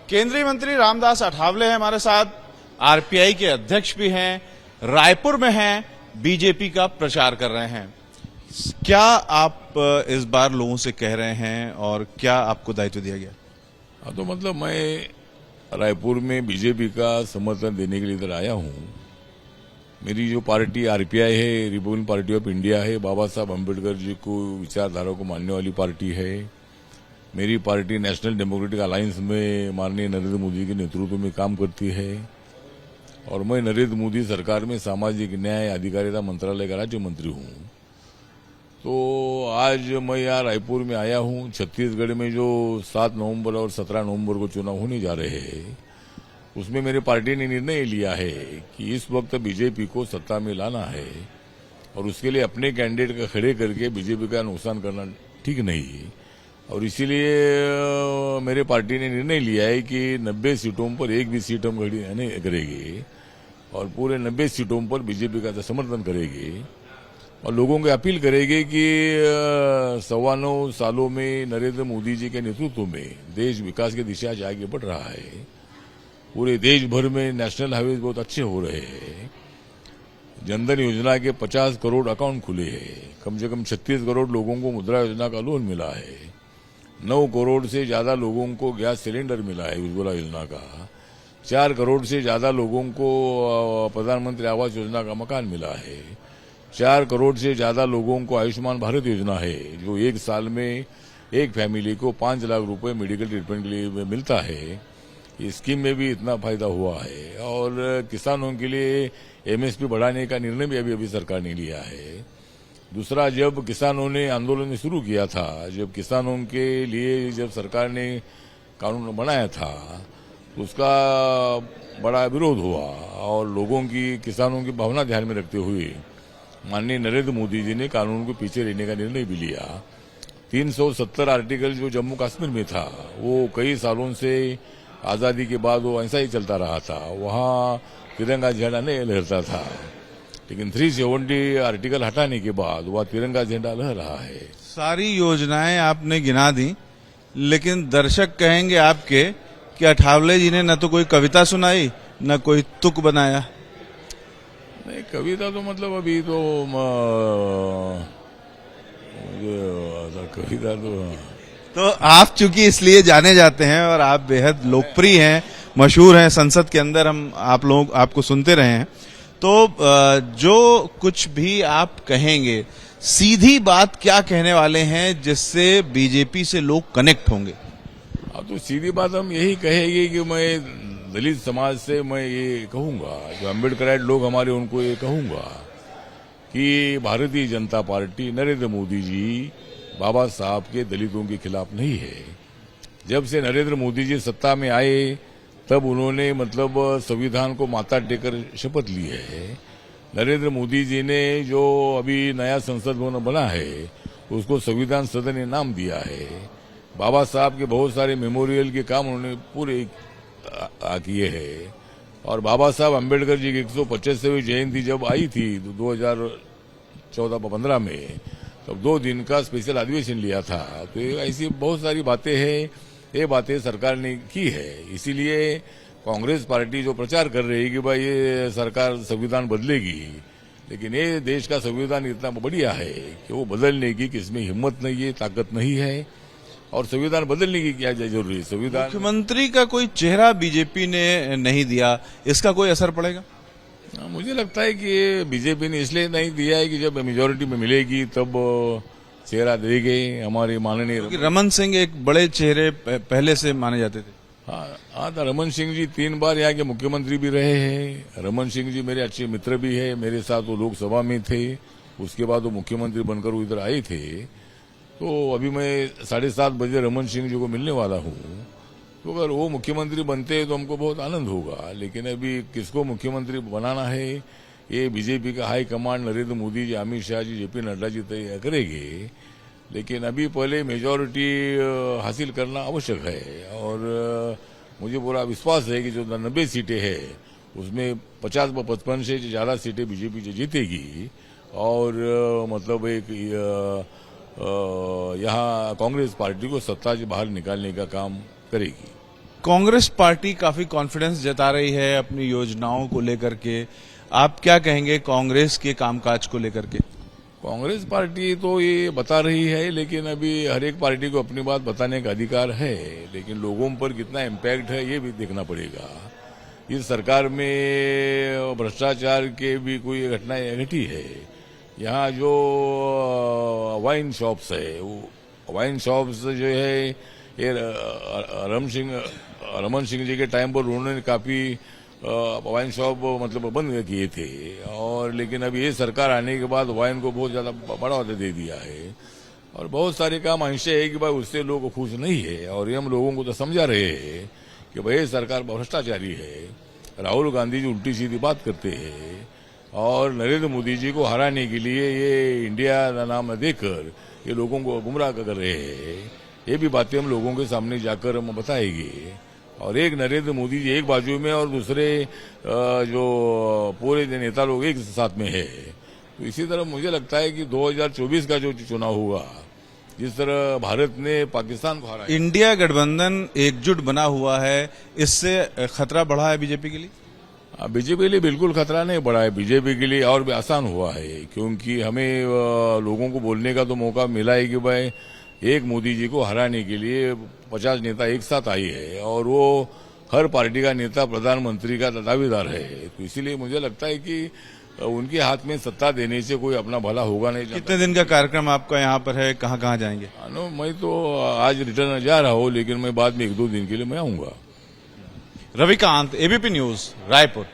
केंद्रीय मंत्री रामदास अठावले हैं हमारे साथ, आरपीआई के अध्यक्ष भी हैं, रायपुर में हैं, बीजेपी का प्रचार कर रहे हैं। क्या आप इस बार लोगों से कह रहे हैं और क्या आपको दायित्व दिया गया? हाँ, तो मतलब मैं रायपुर में बीजेपी का समर्थन देने के लिए इधर आया हूँ। मेरी जो पार्टी आरपीआई है, रिपब्लिकन पार्टी ऑफ इंडिया है, बाबा साहब अम्बेडकर जी को विचारधारा को मानने वाली पार्टी है। मेरी पार्टी नेशनल डेमोक्रेटिक अलायंस में माननीय नरेंद्र मोदी के नेतृत्व में काम करती है और मैं नरेंद्र मोदी सरकार में सामाजिक न्याय अधिकारिता मंत्रालय का राज्य मंत्री हूँ। तो आज मैं यहाँ रायपुर में आया हूँ। छत्तीसगढ़ में जो 7 नवंबर और 17 नवंबर को चुनाव होने जा रहे हैं, उसमें मेरी पार्टी ने निर्णय लिया है कि इस वक्त बीजेपी को सत्ता में लाना है और उसके लिए अपने कैंडिडेट का खड़े करके बीजेपी का नुकसान करना ठीक नहीं है। और इसीलिए मेरे पार्टी ने निर्णय लिया है कि 90 सीटों पर एक भी सीट हम खड़ी नहीं करेंगे और पूरे 90 सीटों पर बीजेपी का समर्थन करेंगे और लोगों को अपील करेंगे कि 9.25 सालों में नरेंद्र मोदी जी के नेतृत्व में देश विकास की दिशा से आगे बढ़ रहा है। पूरे देश भर में नेशनल हाईवेज बहुत अच्छे हो रहे हैं। जनधन योजना के 50 करोड़ अकाउंट खुले हैं। कम से कम 36 करोड़ लोगों को मुद्रा योजना का लोन मिला है। 9 करोड़ से ज्यादा लोगों को गैस सिलेंडर मिला है उज्ज्वला योजना का। 4 करोड़ से ज्यादा लोगों को प्रधानमंत्री आवास योजना का मकान मिला है। 4 करोड़ से ज्यादा लोगों को आयुष्मान भारत योजना है, जो एक साल में एक फैमिली को 5 लाख रुपए मेडिकल ट्रीटमेंट के लिए मिलता है। इस स्कीम में भी इतना फायदा हुआ है। और किसानों के लिए एमएसपी बढ़ाने का निर्णय भी अभी सरकार ने लिया है। दूसरा, जब किसानों ने आंदोलन शुरू किया था, जब किसानों के लिए जब सरकार ने कानून बनाया था, उसका बड़ा विरोध हुआ और लोगों की, किसानों की भावना ध्यान में रखते हुए माननीय नरेंद्र मोदी जी ने कानून को पीछे लेने का निर्णय भी लिया। 370 आर्टिकल जो जम्मू कश्मीर में था, वो कई सालों से आजादी के बाद वो ऐसा ही चलता रहा था। वहां तिरंगा झंडा नहीं लहरता था, लेकिन 370 आर्टिकल हटाने के बाद वह तिरंगा झंडा लहर रहा है। सारी योजनाएं आपने गिना दी, लेकिन दर्शक कहेंगे आपके कि अठावले जी ने न तो कोई कविता सुनाई न कोई तुक बनाया। नहीं, कविता तो मतलब अभी तो कविता तो आप चूंकि इसलिए जाने जाते हैं और आप बेहद लोकप्रिय हैं, मशहूर हैं, संसद के अंदर हम आप लोग आपको सुनते रहे हैं, तो जो कुछ भी आप कहेंगे, सीधी बात क्या कहने वाले हैं जिससे बीजेपी से लोग कनेक्ट होंगे? अब तो सीधी बात हम यही कहेंगे कि मैं दलित समाज से मैं ये कहूंगा, जो अम्बेडकराइट लोग हमारे, उनको ये कहूंगा कि भारतीय जनता पार्टी, नरेंद्र मोदी जी बाबा साहब के दलितों के खिलाफ नहीं है। जब से नरेंद्र मोदी जी सत्ता में आए, तब उन्होंने मतलब संविधान को माथा टेकर शपथ ली है। नरेंद्र मोदी जी ने जो अभी नया संसद भवन बना है, उसको संविधान सदन ने नाम दिया है। बाबा साहब के बहुत सारे मेमोरियल के काम उन्होंने पूरे किए हैं। और बाबा साहब अम्बेडकर जी की 125वीं जयंती जब आई थी 2014-15 में, तब 2 दिन का स्पेशल अधिवेशन लिया था। तो ऐसी बहुत सारी बातें हैं, ये बातें सरकार ने की है। इसीलिए कांग्रेस पार्टी जो प्रचार कर रही है कि भाई ये सरकार संविधान बदलेगी, लेकिन ये देश का संविधान इतना बढ़िया है कि वो बदलने की किसमें हिम्मत नहीं है, ताकत नहीं है। और संविधान बदलने की क्या जरूरी है? संविधान, मुख्यमंत्री का कोई चेहरा बीजेपी ने नहीं दिया, इसका कोई असर पड़ेगा? मुझे लगता है कि बीजेपी ने इसलिए नहीं दिया है कि जब मेजोरिटी में मिलेगी तब चेहरा देंगे। हमारे माननीय रमन सिंह एक बड़े चेहरे पहले से माने जाते थे। हाँ, तो रमन सिंह जी 3 बार यहाँ के मुख्यमंत्री भी रहे हैं। रमन सिंह जी मेरे अच्छे मित्र भी है, मेरे साथ वो लोकसभा में थे, उसके बाद वो मुख्यमंत्री बनकर वो इधर आए थे। तो अभी मैं 7:30 बजे रमन सिंह जी को मिलने वाला हूँ। तो अगर वो मुख्यमंत्री बनते तो हमको बहुत आनंद होगा, लेकिन अभी किसको मुख्यमंत्री बनाना है ये बीजेपी का high command, Narendra Modi ji, Amit Shah ji, JP Nadda ji तय करेंगे। लेकिन अभी पहले मेजॉरिटी हासिल करना आवश्यक है और मुझे पूरा विश्वास है कि जो 90 सीटें हैं उसमें 50-55 से ज्यादा सीटें बीजेपी जीतेगी और मतलब एक यहाँ कांग्रेस पार्टी को सत्ता से बाहर निकालने का काम करेगी। कांग्रेस पार्टी काफी कॉन्फिडेंस जता रही है अपनी योजनाओं को लेकर के। आप क्या कहेंगे कांग्रेस के कामकाज को लेकर के? कांग्रेस पार्टी तो ये बता रही है, लेकिन अभी हर एक पार्टी को अपनी बात बताने का अधिकार है, लेकिन लोगों पर कितना इम्पैक्ट है ये भी देखना पड़ेगा। इस सरकार में भ्रष्टाचार के भी कोई घटनाएं घटी है। यहाँ जो वाइन शॉप्स है, वो वाइन शॉप्स जो है ये रमन सिंह जी के टाइम पर उन्होंने काफी वाइन शॉप मतलब बंद किए थे, और लेकिन अब ये सरकार आने के बाद वाइन को बहुत ज्यादा बढ़ावा दे दिया है, और बहुत सारे काम ऐसे है कि भाई उससे लोग खुश नहीं है, और ये हम लोगों को तो समझा रहे हैं कि भाई सरकार भ्रष्टाचारी है। राहुल गांधी जी उल्टी सीधी बात करते हैं, और नरेंद्र मोदी जी को हराने के लिए ये इंडिया नाम देकर ये लोगों को गुमराह कर रहे हैं। ये भी बातें हम लोगों के सामने जाकर हम बताएंगे। और एक नरेंद्र मोदी जी एक बाजू में और दूसरे जो पूरे नेता लोग एक साथ में है। तो इसी तरह मुझे लगता है कि 2024 का जो चुनाव हुआ, जिस तरह भारत ने पाकिस्तान को हराया, इंडिया गठबंधन एकजुट बना हुआ है, इससे खतरा बढ़ा है बीजेपी के लिए? बीजेपी के लिए बिल्कुल खतरा नहीं बढ़ा है। बीजेपी के लिए और भी आसान हुआ है, क्योंकि हमें लोगों को बोलने का तो मौका मिला है कि भाई एक मोदी जी को हराने के लिए 50 नेता एक साथ आई है, और वो हर पार्टी का नेता प्रधानमंत्री का दावेदार है। तो इसीलिए मुझे लगता है कि उनके हाथ में सत्ता देने से कोई अपना भला होगा नहीं। कितने दिन का कार्यक्रम आपका यहाँ पर है, कहाँ कहाँ जाएंगे? मैं तो आज रिटर्न जा रहा हूँ, लेकिन मैं बाद में 1-2 दिन के लिए मैं आऊंगा। Ravikant, ABP news, Raipur.